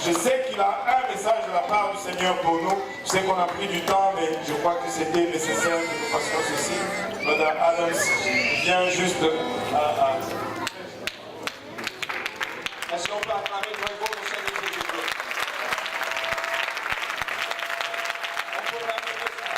Je sais qu'il a un message de la part du Seigneur pour nous. Je sais qu'on a pris du temps, mais je crois que c'était nécessaire que nous fassions ceci. Madame Adams vient juste à... Est-ce qu'on peut acclamer très fort le Seigneur Jésus-Christ? On peut répéter ça.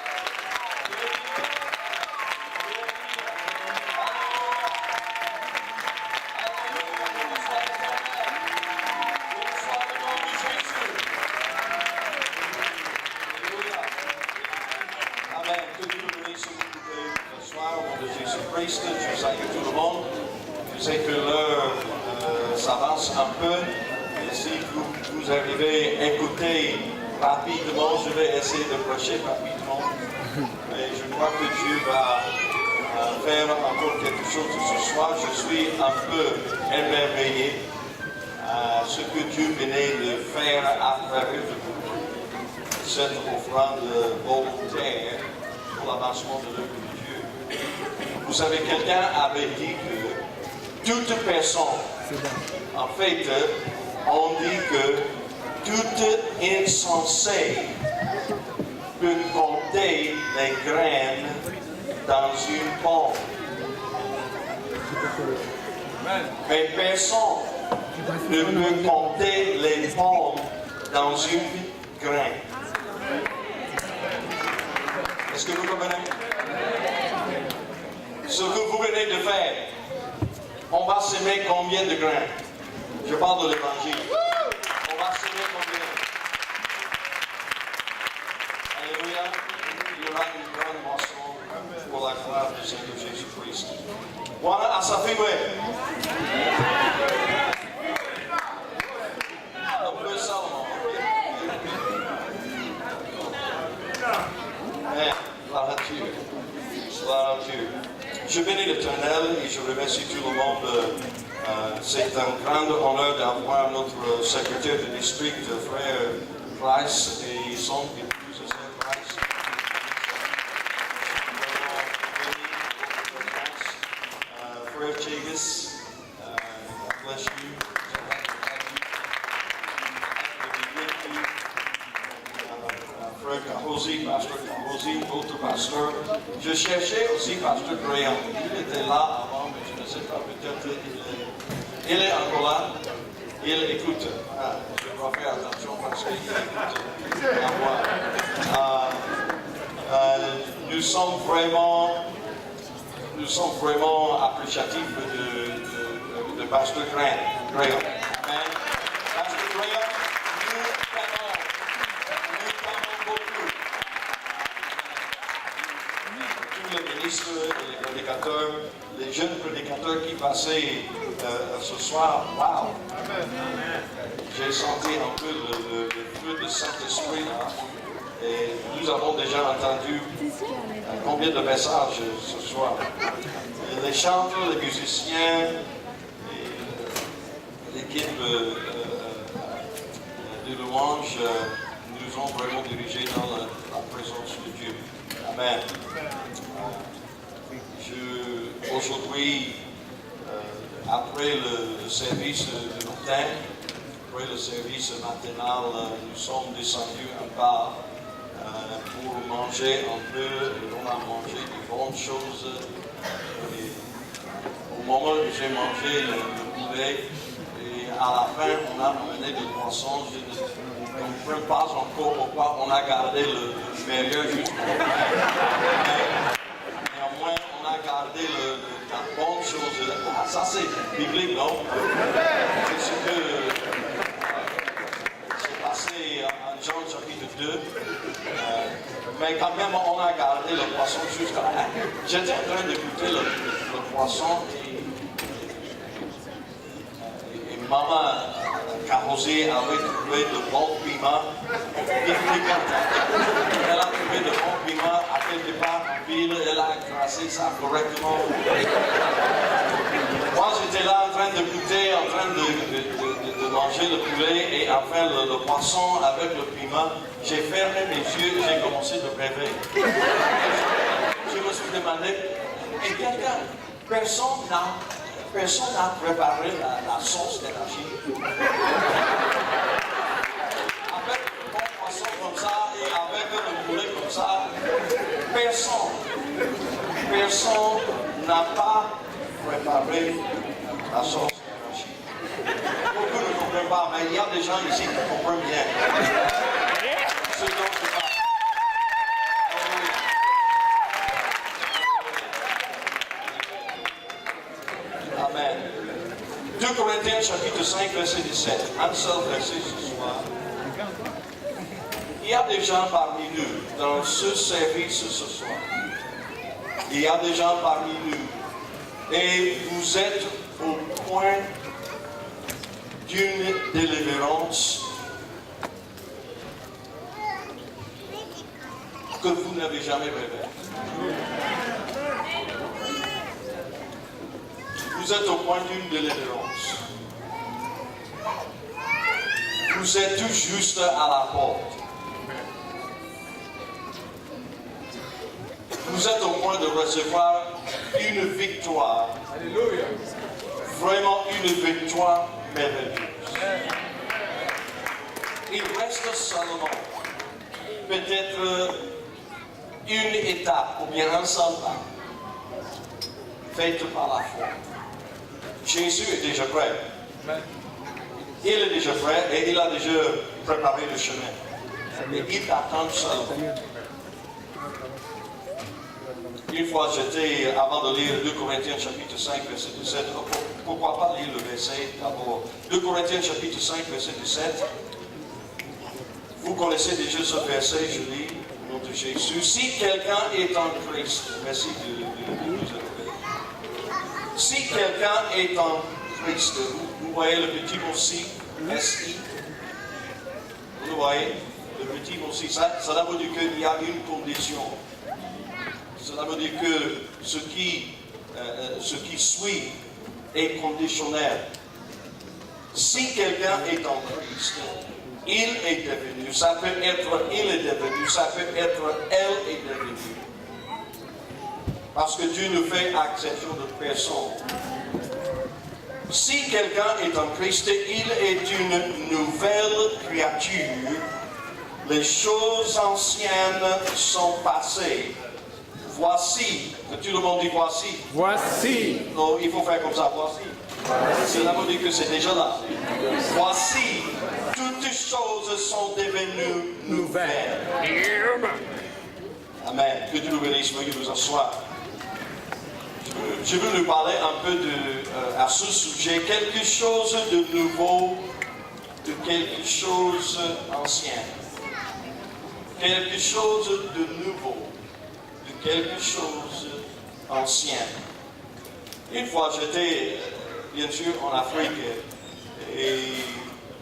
Amen. Que Dieu bénisse ce soir au nom de Jésus-Christ. Je salue tout le monde. Je sais que l'heure s'avance un peu. Et si vous arrivez à écouter rapidement, je vais essayer de prêcher rapidement. Et je crois que Dieu va faire encore quelque chose ce soir. Je suis un peu émerveillé à ce que Dieu venait de faire à travers cette offrande volontaire pour l'avancement de l'œuvre de Dieu. Vous savez, quelqu'un avait dit que toute personne, en fait, on dit que tout insensé peut compter les graines dans une pomme. Mais personne ne peut compter les pommes dans une graine. Est-ce que vous comprenez? Ce que vous venez de faire, on va semer combien de grains? Je parle de l'évangile. On va semer combien? Alléluia. Il y aura une grande moisson pour la gloire du Seigneur Jésus-Christ. Voilà, à sa fille. Un peu Salomon. Gloire à Dieu. Gloire à Dieu. Je bénis l'Éternel et je remercie tout le monde. C'est un grand honneur d'avoir notre secrétaire de district, frère Price, et son épouse, sœur Price. Frère Chegas, God bless you. Frère Cahosi, Pasteur Cahosi, autre pasteur. Je cherchais aussi Pasteur Graham. Il était là avant, mais je ne sais pas, peut-être il est encore là. Il écoute. Je dois faire attention parce qu'il écoute à moi. Nous sommes vraiment appréciatifs de Pasteur Graham. Amen. Pasteur Graham, nous t'aimons beaucoup. Tous les ministres et les prédicateurs, les jeunes prédicateurs qui passaient ce soir, wow! J'ai senti un peu le feu de Saint-Esprit là. Et nous avons déjà entendu combien de messages ce soir. Et les chanteurs, les musiciens, l'équipe de louanges nous ont vraiment dirigés dans la présence de Dieu. Amen. Aujourd'hui, après le service de matin, après le service matinal, nous sommes descendus en bas pour manger un peu, et on a mangé de bonnes choses. Et au moment où j'ai mangé le poulet, et à la fin, on a amené des poissons. Je ne comprends pas encore pourquoi on a gardé le meilleur jusqu'au bout. Néanmoins, on a gardé la bonne chose. Ah, ça c'est biblique, non? C'est ce que c'est passé en Jean chapitre 2. Mais quand même, on a gardé le poisson jusqu'à la fin. J'étais en train d'écouter le poisson et maman Carrosé avait trouvé de bons piments. Elle a trouvé de bons piments à quelque part en ville, elle a écrasé ça correctement. Moi j'étais là en train de goûter, en train de manger le poulet et enfin le poisson avec le piment. J'ai fermé mes yeux et j'ai commencé de rêver. Je me suis demandé, et quelqu'un, personne n'a préparé la sauce d'énergie. pas, mais il y a des gens ici qui comprennent bien ce dont je parle. Amen. 2 Corinthiens chapitre 5 verset 17. Un seul verset ce soir. Il y a des gens parmi nous dans ce service ce soir. Il y a des gens parmi nous et vous êtes au point d'une délivrance que vous n'avez jamais rêvé. Vous êtes au point d'une délivrance. Vous êtes tout juste à la porte. Vous êtes au point de recevoir une victoire. Alléluia. Vraiment une victoire merveilleuse. Il reste seulement peut-être une étape ou bien un seul pas faite par la foi. Jésus est déjà prêt. Il est déjà prêt et il a déjà préparé le chemin. Et il t'attend seulement. Une fois j'étais, avant de lire 2 Corinthiens chapitre 5 verset 17, pourquoi pas lire le verset d'abord. 2 Corinthiens chapitre 5 verset 17. Vous connaissez déjà ce verset, je lis au nom de Jésus. Si quelqu'un est en Christ, merci de nous élever. Si quelqu'un est en Christ, vous voyez le petit mot si, S-I. Vous voyez le petit mot si, ça veut dire qu'il y a une condition. Cela veut dire que ce qui suit est conditionnel. Si quelqu'un est en Christ, il est devenu, ça peut être il est devenu, ça peut être elle est devenue. Parce que Dieu ne fait exception de personne. Si quelqu'un est en Christ, il est une nouvelle créature. Les choses anciennes sont passées. Voici, que tout le monde dit voici. Voici. Non, il faut faire comme ça, voici. Cela veut dire que c'est déjà là. Voici, toutes choses sont devenues nouvelles. Amen. Que Dieu nous bénisse, veuillez vous asseoir. Je veux nous parler un peu à ce sujet, quelque chose de nouveau, de quelque chose d'ancien. Quelque chose de nouveau. Quelque chose d'ancien. Une fois j'étais bien sûr en Afrique et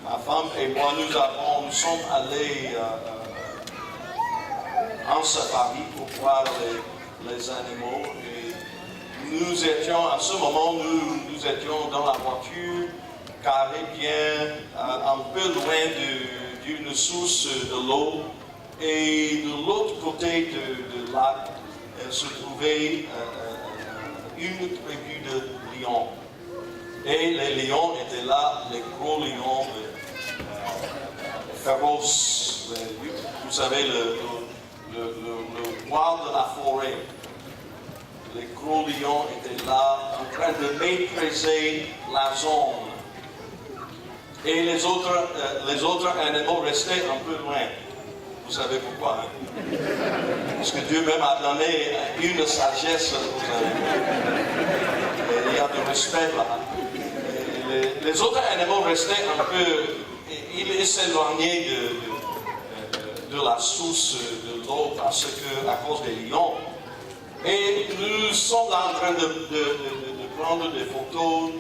ma femme et moi nous sommes allés en safari pour voir les animaux et nous étions à ce moment nous étions dans la voiture garée bien un peu loin d'une source de l'eau et de l'autre côté de lac se trouvait une tribu de lions. Et les lions étaient là, les gros lions féroces. Vous savez, le roi de la forêt. Les gros lions étaient là, en train de maîtriser la zone. Et les autres animaux restaient un peu loin. Vous savez pourquoi, hein? Parce que Dieu même a donné une sagesse aux animaux. Il y a du respect là. Les autres animaux restaient un peu, ils s'éloignaient de la source de l'eau parce que, à cause des lions. Et nous sommes là en train de prendre des photos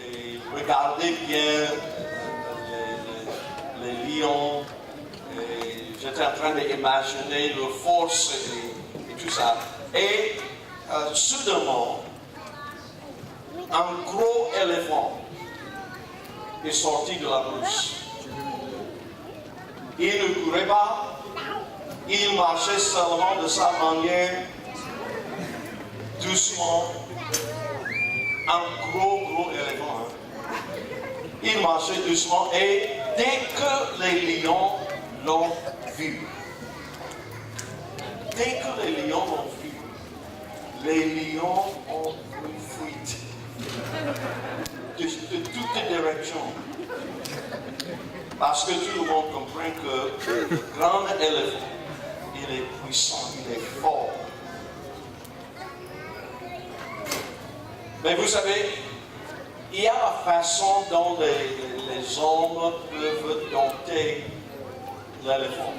et regarder bien les lions. J'étais en train d'imaginer leur force et tout ça. Et soudainement, un gros éléphant est sorti de la brousse. Il ne courait pas, il marchait seulement de sa manière, doucement. Un gros éléphant. Il marchait doucement et dès que les lions l'ont vu, les lions ont une fuite de toutes les directions. Parce que tout le monde comprend que le grand éléphant, il est puissant, il est fort. Mais vous savez, il y a la façon dont les hommes peuvent dompter l'éléphant.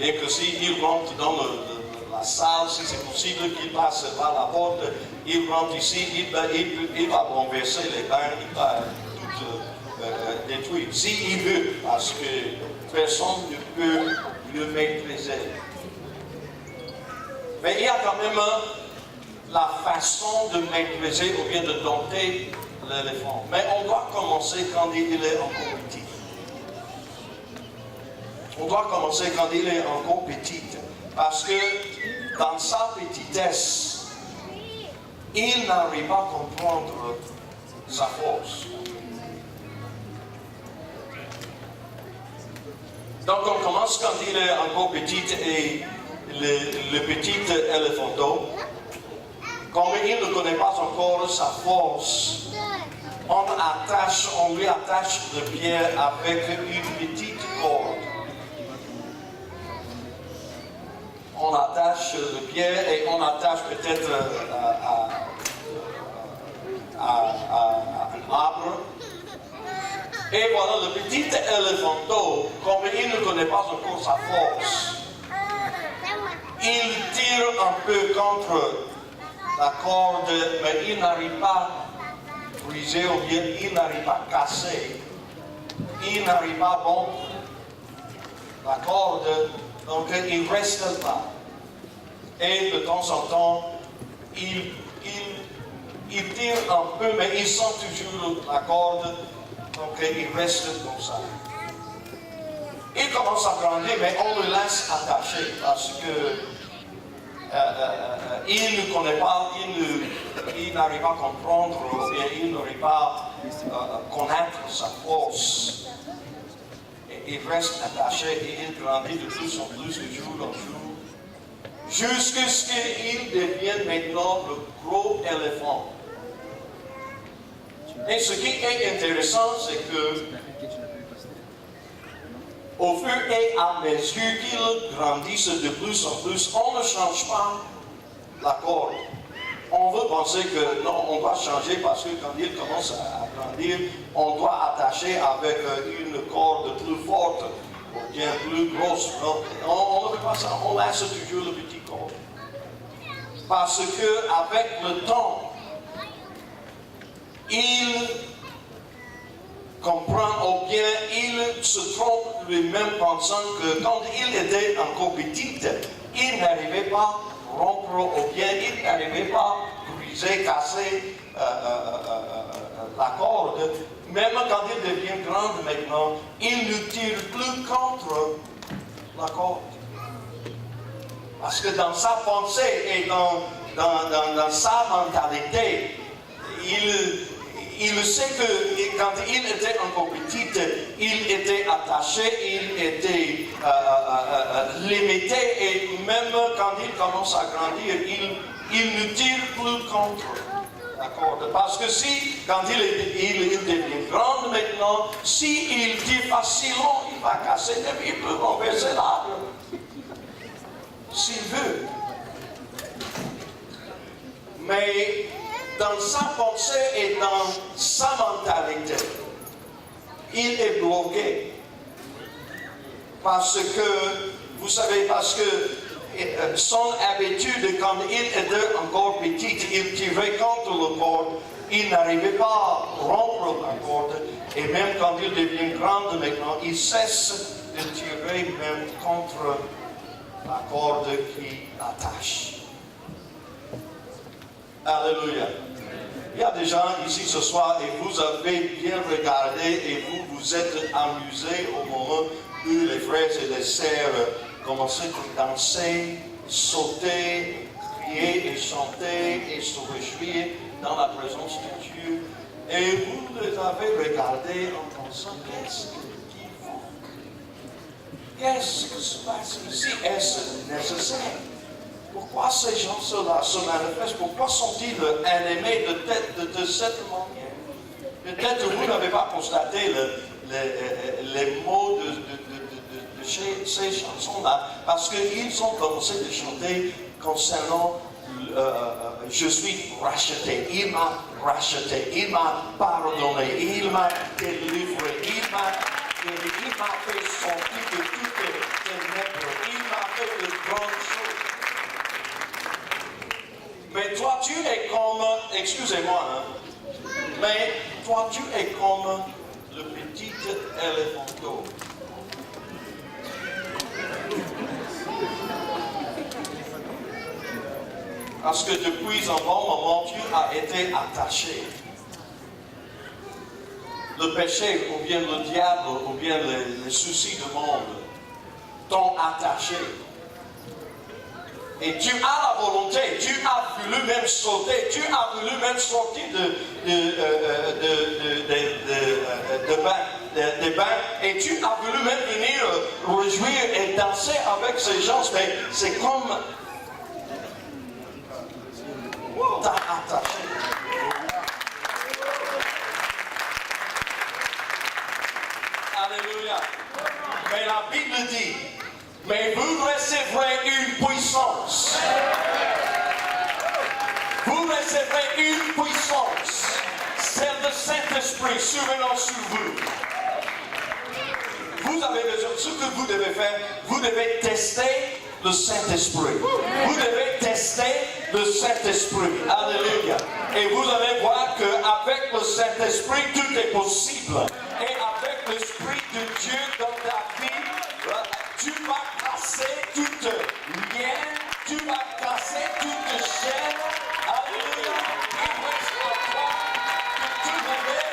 Et que s'il rentre dans la salle, si c'est possible qu'il passe par la porte, il rentre ici, il va renverser les bains, il va tout détruire. S'il veut, parce que personne ne peut le maîtriser. Mais il y a quand même la façon de maîtriser ou bien de dompter l'éléphant. Mais on doit commencer quand il est encore petit. On doit commencer quand il est encore petit. Parce que dans sa petitesse, il n'arrive pas à comprendre sa force. Donc on commence quand il est encore petit et le petit éléphanteau, comme il ne connaît pas encore sa force, on lui attache le pied avec une petite corde. On attache le pied et on attache peut-être à un arbre. Et voilà, le petit éléphanteau, comme il ne connaît pas encore sa force, il tire un peu contre la corde, mais il n'arrive pas à briser ou bien il n'arrive pas à casser. Il n'arrive pas à rompre la corde, donc il reste là. Et de temps en temps, il tire un peu, mais il sent toujours la corde, donc il reste comme ça. Il commence à grandir, mais on le laisse attaché parce que il ne connaît pas, il n'arrive pas à comprendre, ou bien il n'arrive pas à connaître sa force. Et il reste attaché et il grandit de plus en plus de jour en jour, jusqu'à ce qu'il devienne maintenant le gros éléphant. Et ce qui est intéressant, c'est que au fur et à mesure qu'il grandisse de plus en plus, on ne change pas la corde. On veut penser que non, on doit changer parce que quand il commence à grandir, on doit attacher avec une corde plus forte ou bien plus grosse. Non, on ne veut pas ça, on laisse toujours le petit corde. Parce que avec le temps, il comprend ou bien il se trompe lui-même pensant que quand il était encore petit, il n'arrivait pas à rompre ou bien il n'arrivait pas à briser, casser la corde. Même quand il devient grand maintenant, il ne tire plus contre la corde. Parce que dans sa pensée et dans sa mentalité, il sait que quand il était encore petit, il était attaché, il était limité, et même quand il commence à grandir, il ne tire plus contre la corde. Parce que si, quand il devient grand maintenant, s'il tire facilement, il va casser, même il peut renverser l'arbre, s'il veut. Mais dans sa pensée et dans sa mentalité, il est bloqué. Parce que, vous savez, parce que son habitude, quand il était encore petit, il tirait contre le corde, il n'arrivait pas à rompre la corde. Et même quand il devient grand maintenant, il cesse de tirer même contre la corde qui attache. Alléluia. Il y a des gens ici ce soir et vous avez bien regardé et vous vous êtes amusés au moment où les frères et les sœurs commençaient à danser, sauter, crier et chanter et se réjouir dans la présence de Dieu. Et vous les avez regardés en pensant, qu'est-ce qu'ils font? Qu'est-ce qui se passe ici? Est-ce nécessaire? Pourquoi ces gens-là se manifestent? Pourquoi sont-ils animés de cette manière? Peut-être que vous n'avez pas constaté les mots de ces chansons-là, parce qu'ils ont commencé de chanter concernant je suis racheté, il m'a racheté, il m'a pardonné, il m'a délivré, il m'a fait sortir de toutes les ténèbres, il m'a fait de grandes choses. Mais toi tu es comme, excusez-moi, mais toi tu es comme le petit éléphanteau. Parce que depuis un bon moment, tu as été attaché. Le péché, ou bien le diable, ou bien les soucis du monde t'ont attaché. Et tu as la volonté, tu as voulu même sauter, tu as voulu même sortir des bains, et tu as voulu même venir réjouir et danser avec ces gens. Mais c'est comme t'as attaché. Alléluia. Mais la Bible dit, mais vous recevrez une puissance. Vous recevrez une puissance. Celle de Saint-Esprit survenant sur vous. Vous avez besoin, ce que vous devez faire, vous devez tester le Saint-Esprit. Vous devez tester le Saint-Esprit. Alléluia. Et vous allez voir qu'avec le Saint-Esprit, tout est possible. Et avec l'Esprit de Dieu dans ta vie, tu vas casser toute lien, tu vas casser toute chaîne. Alléluia. Il reste à toi de te lever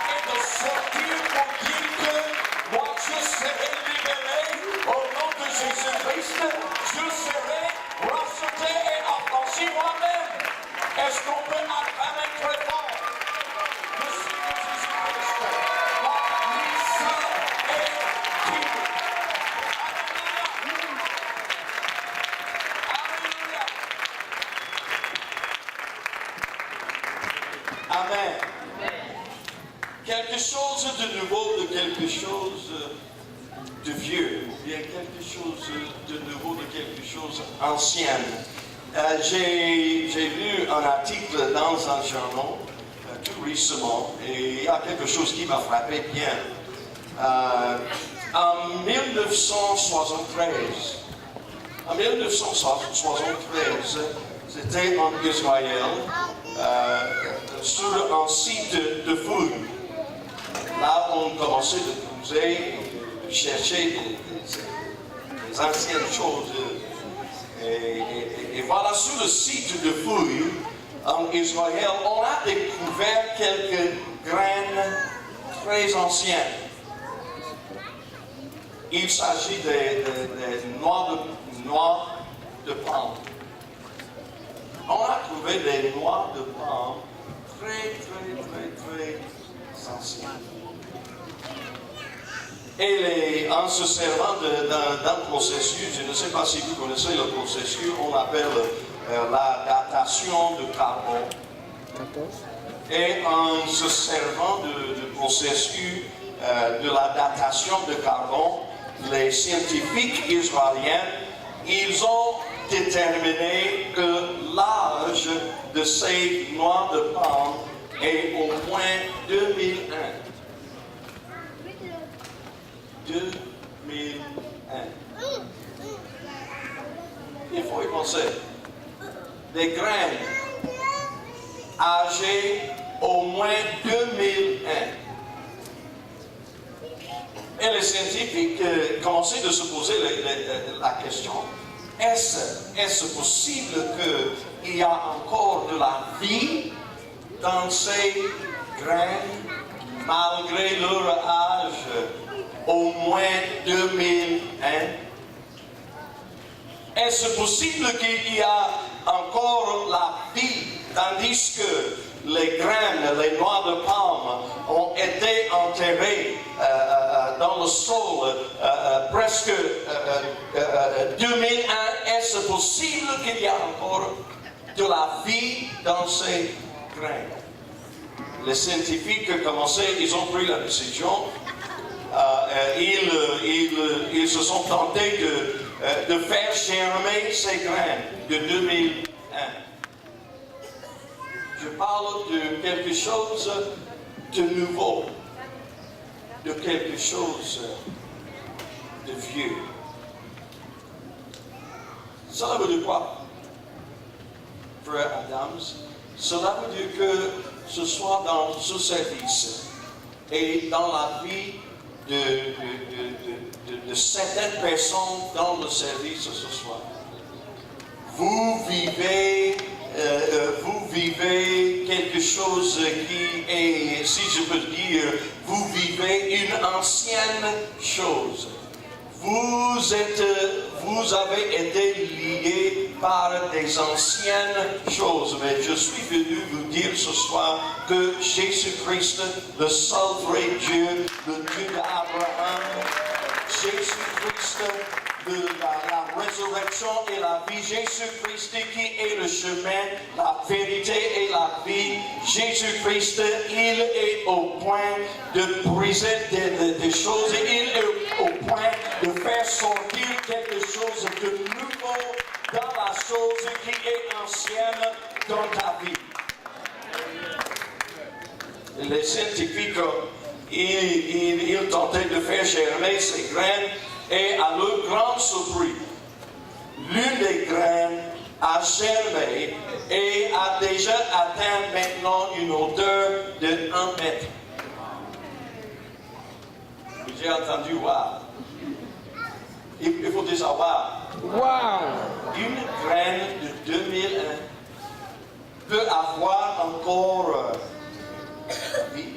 et de sortir pour dire que moi je serai libéré au nom de Jésus-Christ. Je serai racheté et affranchi moi-même. Est-ce qu'on peut acclamer très fort le Seigneur Jésus-Christ? Amen. Quelque chose de nouveau, de quelque chose de vieux, ou bien quelque chose de nouveau, de quelque chose ancien. J'ai lu un article dans un journal tout récemment, et il y a quelque chose qui m'a frappé bien. En 1973, c'était en Israël, sur un site de fouille. Là, on commençait de creuser, de chercher des anciennes choses. Et voilà, sur le site de fouille en Israël, on a découvert quelques graines très anciennes. Il s'agit des noix de palme. On a trouvé des noix de palme très anciennes. Et en se servant d'un processus, je ne sais pas si vous connaissez le processus, on appelle la datation de carbone. Et en se servant du processus de la datation de carbone, les scientifiques israéliens, ils ont déterminé que l'âge de ces noix de palme est au moins 2001. 2001. Il faut y penser. Des graines âgées au moins 2001. Et les scientifiques commençaient de se poser la question, est-ce possible qu'il y a encore de la vie dans ces graines malgré leur âge au moins 2001? Est-ce possible qu'il y a encore la vie tandis que les graines, les noix de palme ont été enterrées dans le sol presque 2001? Est-ce possible qu'il y a encore de la vie dans ces graines? les scientifiques commençaient, ils ont pris la décision, ils se sont tentés de faire germer ces graines de 2001. Je parle de quelque chose de nouveau, de quelque chose de vieux. Cela veut dire quoi, frère Adams? Cela veut dire que ce soit dans ce service et dans la vie de certaines personnes dans le service ce soir, vous vivez quelque chose qui est, si je peux dire, vous vivez une ancienne chose. Vous avez été liés par des anciennes choses, mais je suis venu vous dire ce soir que Jésus-Christ, le seul vrai Dieu, le Dieu d'Abraham, Jésus-Christ, la résurrection et la vie, Jésus-Christ qui est le chemin, la vérité et la vie, Jésus-Christ, il est au point de briser des choses, il est au point de faire sortir quelque chose de nouveau dans la chose qui est ancienne dans ta vie. Les scientifiques, ils tentaient de faire germer ces graines et à leur grande surprise, l'une des graines a germé et a déjà atteint maintenant une hauteur de 1 mètre. J'ai entendu wow. Il faut dire savoir. Wow. Une graine de 2001 peut avoir encore vie.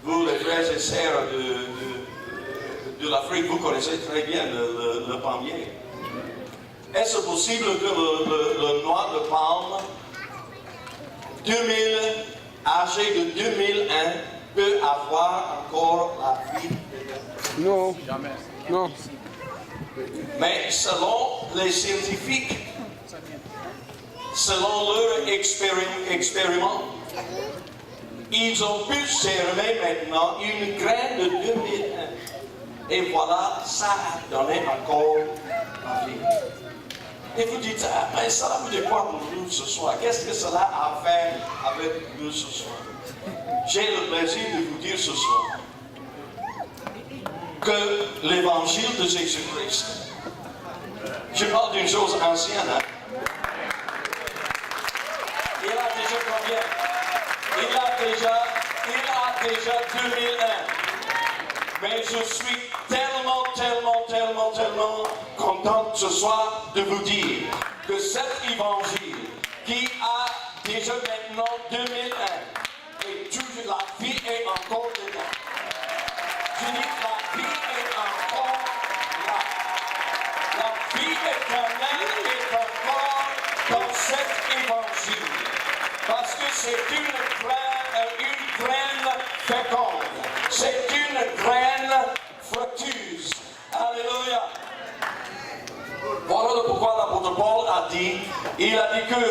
Vous, les frères et sœurs de l'Afrique, vous connaissez très bien le palmier. Est-ce possible que le noix de palme, âgé de 2001, peut avoir encore la vie? Non. Jamais. Non. Mais selon les scientifiques, selon leur expériment, ils ont pu germer maintenant une graine de 2001. Et voilà, ça a donné encore la vie. Et vous dites, mais ça veut dire quoi pour nous ce soir? Qu'est-ce que cela a à faire avec nous ce soir? J'ai le plaisir de vous dire ce soir que l'évangile de Jésus-Christ, je parle d'une chose ancienne, hein? Il a déjà combien? Il a déjà 2001. Mais je suis tellement content ce soir de vous dire que cet évangile qui a déjà maintenant 2001 et toujours la vie est encore dedans. Je dis la vie est encore là. La vie éternelle est encore dans cet évangile. Parce que c'est une graine féconde. C'est une graine fructueuse. Alléluia. Voilà pourquoi l'apôtre Paul a dit, il a dit que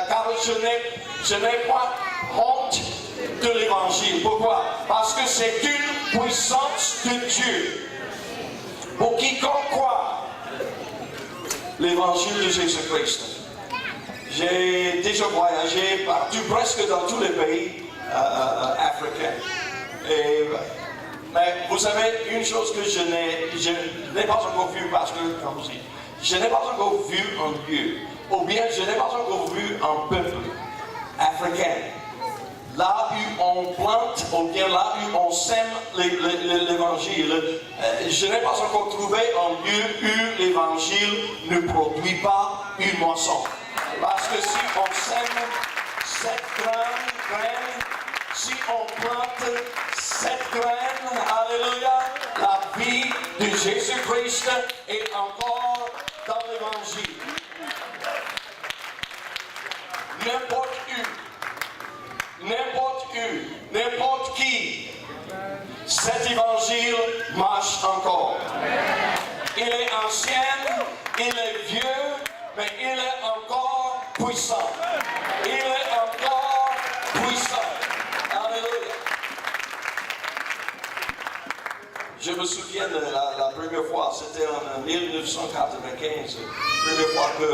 car je n'ai pas honte de l'évangile. Pourquoi? Parce que c'est une puissance de Dieu. Pour quiconque croit l'évangile de Jésus-Christ. J'ai déjà voyagé partout, presque dans tous les pays africains. Mais vous savez, une chose que je n'ai pas encore vue, Pasteur, comme vous dites, je n'ai pas encore vu un lieu, ou bien je n'ai pas encore vu un peuple africain. Là où on plante, ou bien là où on sème l'évangile, je n'ai pas encore trouvé un lieu où l'évangile ne produit pas une moisson. Parce que si on sème cette graine, si on plante cette graine, alléluia, la vie de Jésus-Christ est encore dans l'évangile. N'importe qui, cet évangile marche encore. Il est ancien, il est vieux, mais il est encore puissant. souviens de la première fois, c'était en 1995, la première fois que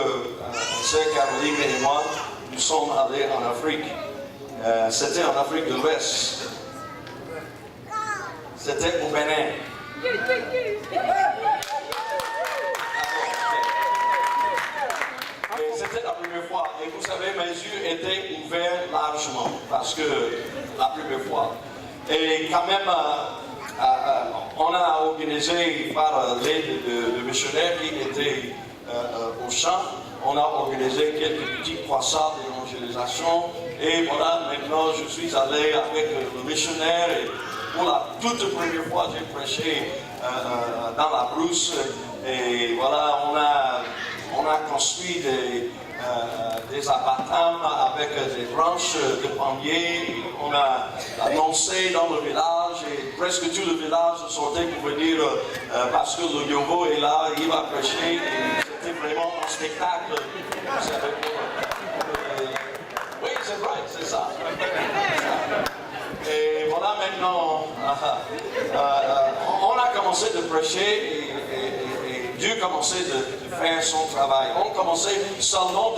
sœur Caroline et moi, nous sommes allés en Afrique. C'était en Afrique de l'Ouest. C'était au Bénin. C'était la première fois. Et vous savez, mes yeux étaient ouverts largement parce que la première fois. Et quand même, on a organisé par l'aide de missionnaires qui étaient au champ, on a organisé quelques petites croissants d'évangélisation. Et voilà, maintenant je suis allé avec le missionnaire et pour la toute première fois j'ai prêché dans la brousse. Et voilà, on a construit des abattements avec des branches de palmier. On a annoncé dans le village et presque tout le village sortait pour venir parce que le Nouveau est là, il va prêcher. C'était vraiment un spectacle. Oui, c'est vrai, c'est ça. Et voilà maintenant, on a commencé de prêcher et Dieu commençait de faire son travail. On commençait seulement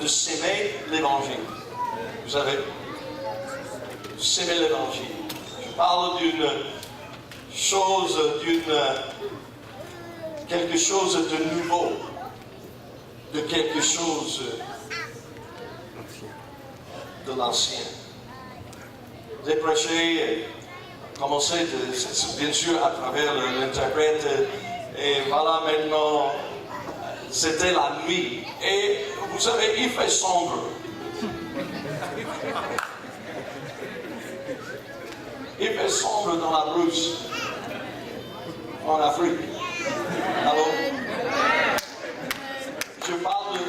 de s'aimer l'évangile. Vous savez, s'aimer l'évangile. Je parle d'une chose, quelque chose de nouveau, de quelque chose de l'ancien. J'ai prêché, commencé bien sûr à travers l'interprète. Et voilà maintenant, c'était la nuit. Et vous savez, il fait sombre. Il fait sombre dans la brousse, en Afrique. Alors, je parle de...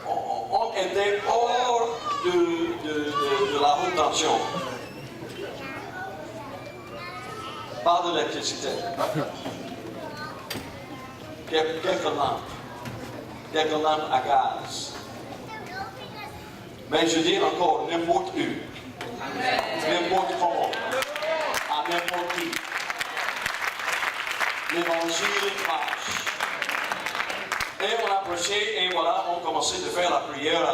On était hors de la haute tension. Pas de l'électricité. Quelques lampes à gaz. Mais je dis encore, n'importe où, n'importe comment, à n'importe qui, l'évangile marche. Et on a prêché et voilà, on commençait de faire la prière.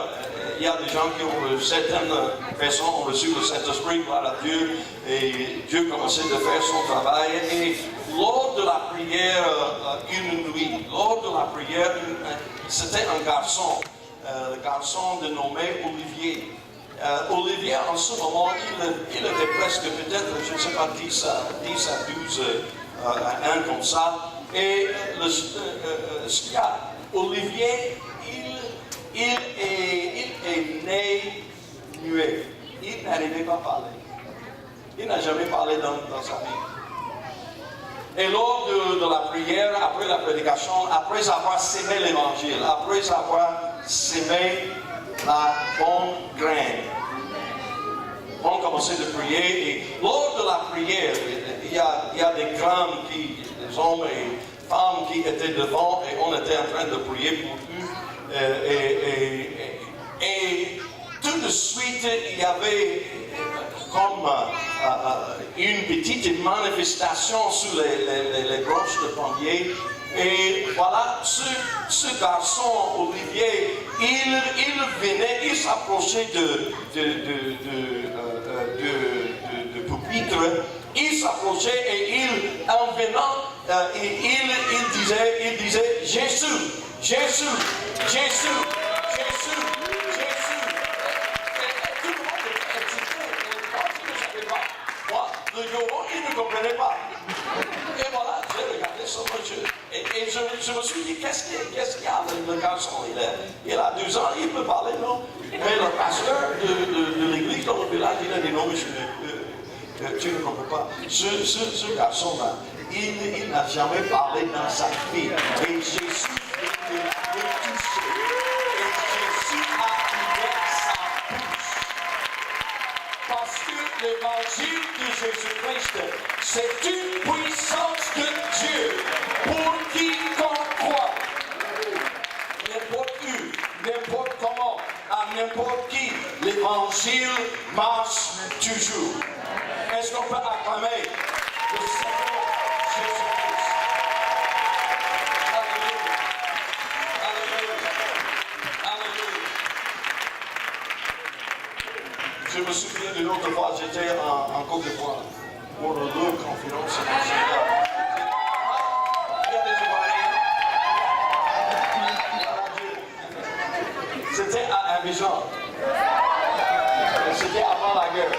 Il y a des gens qui ont, certaines personnes ont reçu le Saint-Esprit par la Dieu et Dieu commençait de faire son travail. Et lors de la prière, une nuit, lors de la prière, c'était un garçon, le garçon de nommé Olivier. Olivier, en ce moment, il était presque peut-être, je ne sais pas, 10 à 12 ans comme ça. Et ce qu'il y a, Olivier, il est né muet. Il n'arrivait pas à parler. Il n'a jamais parlé dans sa vie. Et lors de la prière, après la prédication, après avoir sémé l'évangile, après avoir sémé la bonne graine, on commençait de prier. Et lors de la prière, il y a des grands des hommes et femmes qui étaient devant et on était en train de prier pour eux. Et tout de suite, il y avait comme une petite manifestation sur les branches de palmier. Et voilà, ce garçon, Olivier, il venait, il s'approchait de pupitre, il s'approchait et en venant, il disait Jésus, Jésus, Jésus, Jésus, Jésus. Et tout le monde était excité. Et moi, je ne savais pas. Moi, le Nouveau, il ne comprenait pas. Et voilà, j'ai regardé son monsieur. Et je me suis dit, qu'est-ce qu'il y a avec le garçon? Il a 2 ans, il peut parler, non? Mais le pasteur de l'église dans le village, il a dit non, monsieur, tu ne comprends pas. Ce garçon-là, il n'a jamais parlé dans sa vie. Et Jésus le touché. Et Jésus a ouvert sa bouche. Parce que l'évangile de Jésus-Christ, c'est une puissance de Dieu pour quiconque croit. N'importe où, n'importe comment, à n'importe qui, l'évangile marche toujours. Est-ce qu'on peut acclamer Le Seigneur Jésus-Christ. Alléluia. Alléluia. Alléluia. Je me souviens d'une autre fois, j'étais en Côte d'Ivoire pour deux conférences nationales. Il y a des Ivoiriens. C'était à Abidjan. C'était avant la guerre.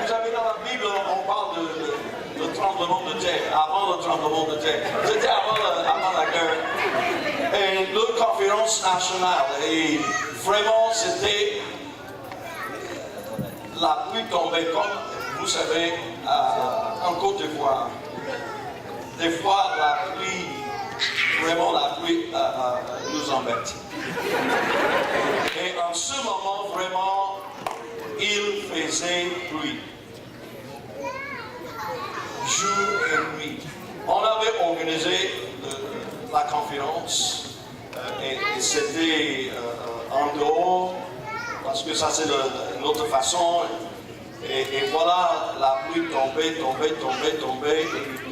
Vous savez, dans la Bible, on parle de tremblement de terre, avant le tremblement de terre. C'était avant la guerre. Et leur conférence nationale, et vraiment, c'était la pluie tombait, comme vous savez, en Côte d'Ivoire. Des fois, la pluie, vraiment la pluie nous embête. Et en ce moment, vraiment, il faisait pluie. Jour et nuit. On avait organisé la conférence et c'était en dehors, parce que ça c'est l'autre façon. Et voilà, la pluie tombait. Et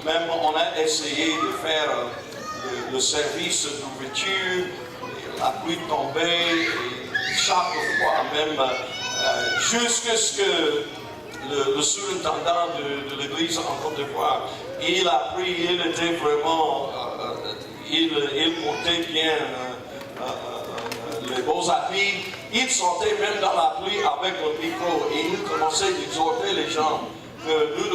même on a essayé de faire le service d'ouverture. La pluie tombait. Et chaque fois, même jusqu'à ce que le surintendant de l'église en Côte d'Ivoire, il a pris, il était vraiment, il portait bien les beaux habits. Il sortait même dans la pluie avec le micro et il commençait d'exhorter les gens que nous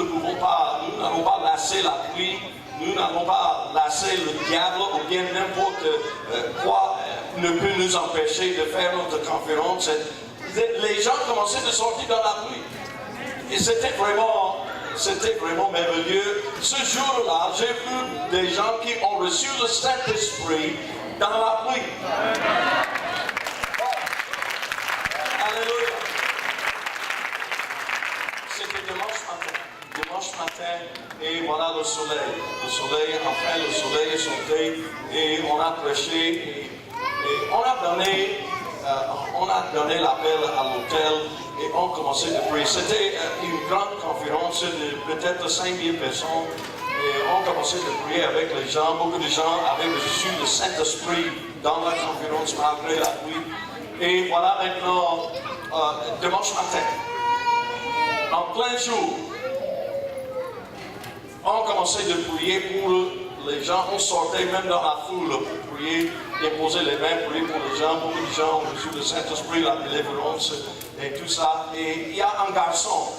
n'allons pas lasser la pluie, nous n'allons pas lasser le diable ou bien n'importe quoi ne peut nous empêcher de faire notre conférence. Les gens commençaient de sortir dans la pluie. Et c'était vraiment merveilleux. Ce jour-là, j'ai vu des gens qui ont reçu le Saint-Esprit dans la pluie. Alléluia. C'était dimanche matin, et voilà le soleil. Enfin le soleil est sorti, et on a prêché, et on a donné l'appel à l'hôtel, et on commençait de prier. C'était une grande conférence de peut-être 5000 personnes, et on commençait de prier avec les gens. Beaucoup de gens avaient reçu le Saint-Esprit dans la conférence malgré la pluie. Et voilà maintenant, dimanche matin, en plein jour, on commençait de prier pour les gens. On sortait même dans la foule pour prier, déposer les mains, prier pour les gens. Beaucoup de gens ont reçu le Saint-Esprit, la délivrance et tout ça. Et il y a un garçon.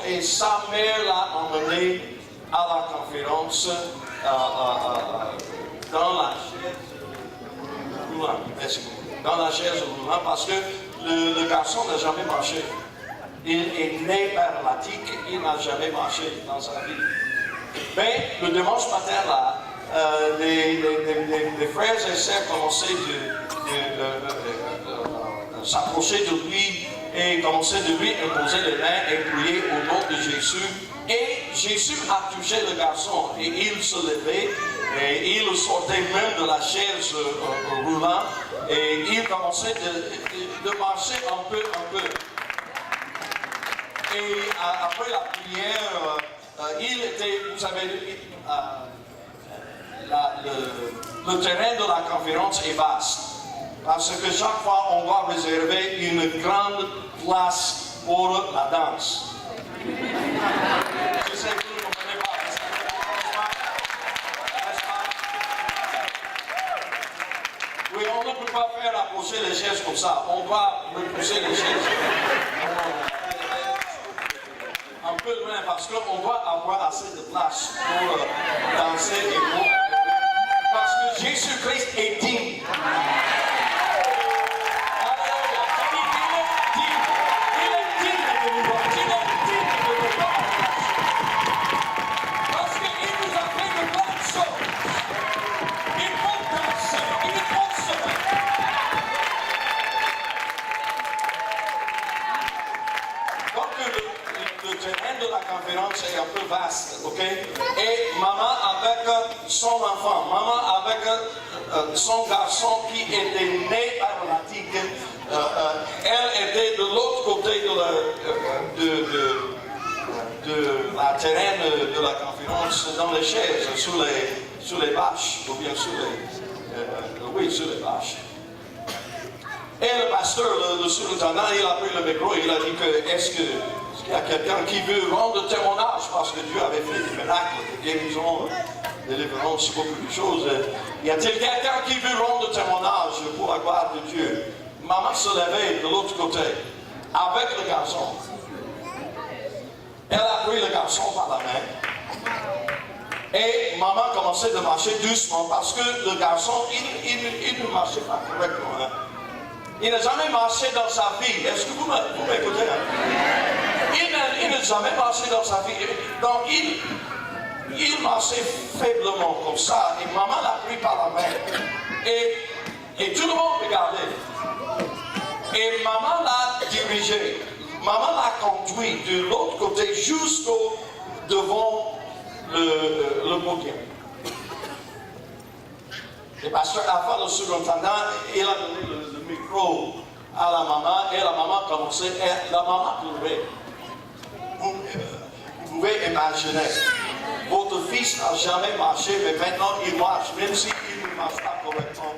Et sa mère l'a emmené à la conférence dans la chaise roulant. Dans la chaise roulant, parce que le garçon n'a jamais marché. Il est né paralytique, il n'a jamais marché dans sa vie. Mais le dimanche matin, là, les frères et sœurs commençaient de s'approcher de lui et commençaient de lui imposer les mains et prier au nom de Jésus. Et Jésus a touché le garçon et il se levait et il sortait même de la chaise roulant et il commençait de marcher un peu. Et après la prière, il était, vous savez, le terrain de la conférence est vaste. Parce que chaque fois, on va réserver une grande place pour la danse. Je sais que vous ne comprenez pas. Oui, on ne peut pas faire approcher les chaises comme ça. On doit repousser les chaises. Un peu loin parce qu'on doit avoir assez de place pour danser et pour... Parce que Jésus-Christ est digne. Alléluia. Il est digne de nous voir. Il est digne de nous voir. Parce qu'il nous a fait de bonnes choses. Il faut danser. Il faut se mettre. Donc le terrain de la conférence est un peu vaste, ok? Et maman avec son enfant, maman avec son garçon qui était né paralytique, elle était de la terrain de la conférence dans les chaises, sur les bâches, ou bien sur les bâches. Et le pasteur, le surintendant, il a pris le micro et il a dit que est-ce qu'il y a quelqu'un qui veut rendre témoignage parce que Dieu avait fait des miracles, des guérisons, des délivrances, beaucoup de choses. Y a-t-il quelqu'un qui veut rendre témoignage pour la gloire de Dieu? Maman se levait de l'autre côté avec le garçon. Elle a pris le garçon par la main. Et maman commençait de marcher doucement parce que le garçon, il ne marchait pas correctement. Hein? Il n'a jamais marché dans sa vie. Est-ce que vous m'écoutez? Il n'a jamais marché dans sa vie. Donc, il marchait faiblement comme ça. Et maman l'a pris par la main. Et tout le monde regardait. Et maman l'a dirigé. Maman l'a conduit de l'autre côté jusqu'au devant le podium. Le pasteur, avant le surintendant, il a donné le micro à la maman et la maman commençait, la maman pleurait. Vous pouvez imaginer, votre fils n'a jamais marché, mais maintenant il marche, même s'il ne marche pas correctement.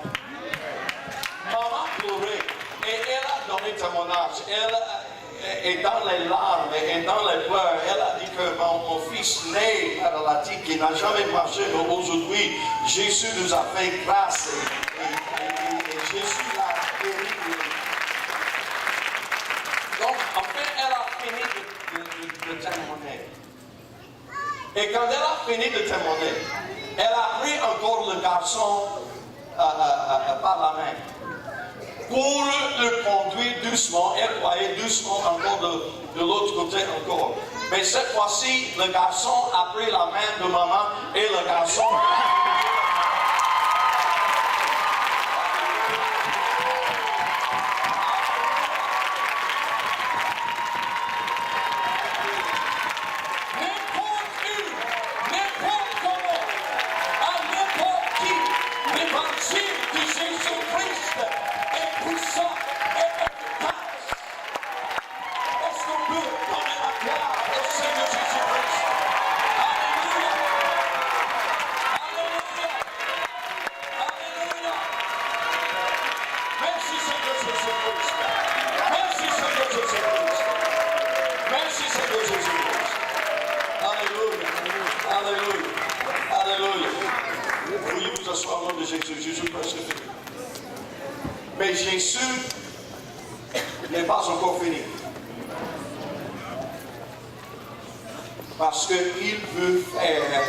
Maman pleurait et elle a donné témoignage. Elle est dans les larmes et dans les pleurs. Elle a dit que mon fils né paralytique qui n'a jamais marché, mais aujourd'hui Jésus nous a fait grâce et Jésus l'a guéri. Donc en fait elle a fini de témoigner. Et quand elle a fini de témoigner, elle a pris encore le garçon par la main pour le conduire doucement, elle croyait doucement encore de l'autre côté encore. Mais cette fois-ci, le garçon a pris la main de maman et le garçon Mais Jésus n'est pas encore fini. Parce qu'il veut faire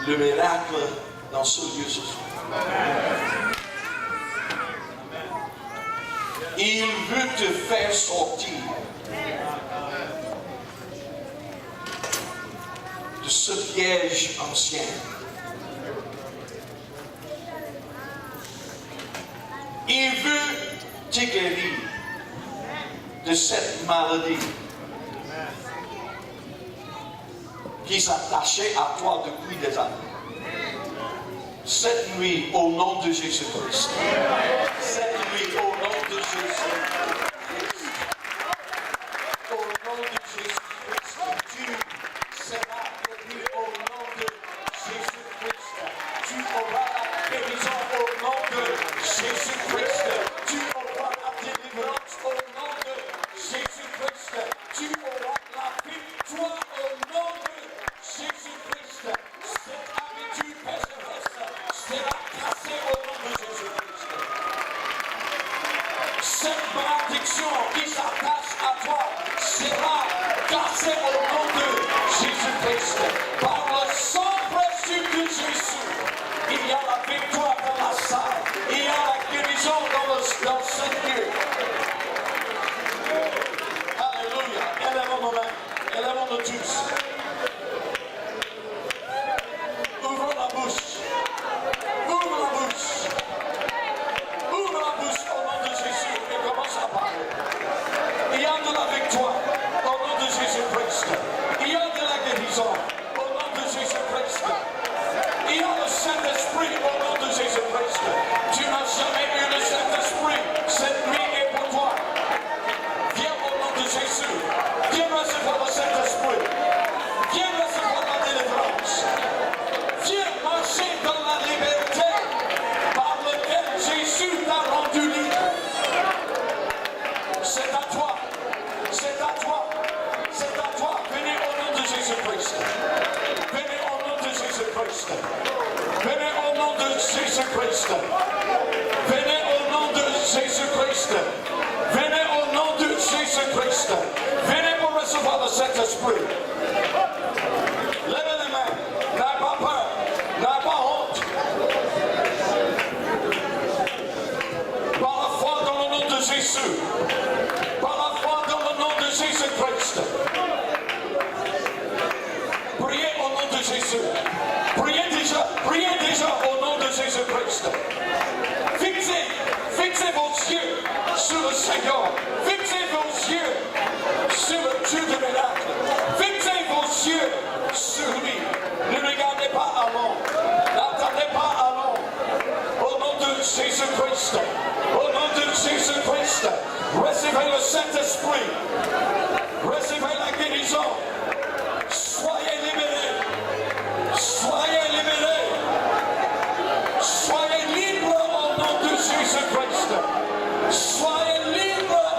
le miracle dans ce lieu ce soir. Il veut te faire sortir de ce piège ancien. Il veut te guérir de cette maladie qui s'attachait à toi depuis des années. Cette nuit, au nom de Jésus-Christ. Cette nuit, au nom de Jésus-Christ. Au nom de Jésus-Christ, tu seras guéri au nom de Jésus-Christ. Tu auras la guérison au nom de Jésus-Christ. Tu auras la délivrance au nom de Jésus-Christ. Tu auras la victoire au nom de Jésus-Christ. Cette habitude pécheresse sera cassée au nom de Jésus-Christ. Cette malédiction qui s'attache à toi sera cassée au nom de Jésus-Christ. Par le sang précieux de Jésus, il y a la victoire dans la salle. Il y a la guérison dans ce lieu. Alléluia. Élevons nos mains. Élevons-nous tous. Ouvrons la bouche. Ouvre la bouche. Ouvre la bouche au nom de Jésus et commence à parler. Il y a de la victoire. Jésus-Christ. Venez au nom de Jésus-Christ. Venez pour recevoir le Saint-Esprit. Levez les mains. N'ayez pas peur. N'ayez pas honte. Par la foi dans le nom de Jésus. Par la foi dans le nom de Jésus-Christ. Priez au nom de Jésus. Priez déjà au nom de Jésus-Christ. Fixez vos yeux sur le Seigneur. Fixez vos yeux sur le Dieu de miracle. Fixez vos yeux sur lui. Ne regardez pas à l'ombre. N'attendez pas à l'ombre. Au nom de Jésus-Christ. Au nom de Jésus-Christ. Recevez le Saint-Esprit. Recevez la guérison. Soyez libérés. Soyez libérés. Soyez libres au nom de Jésus-Christ. Soyez libres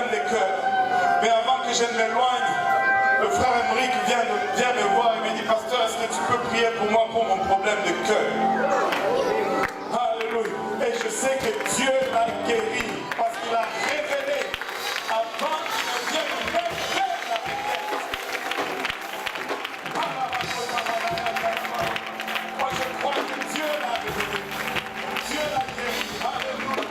problème des cœurs. Mais avant que je ne m'éloigne, le frère Emeric vient me voir et me dit, Pasteur, est-ce que tu peux prier pour moi pour mon problème de cœur? Alléluia. Et je sais que Dieu l'a guéri parce qu'il a révélé avant qu'il ne vienne même faire la prière. Moi je crois que Dieu l'a révélé. Dieu l'a guéri. Alléluia.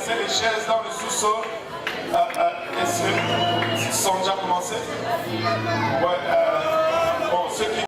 Les chaises dans le sous-sol. Ils sont déjà commencés. Ouais, bon, ceux qui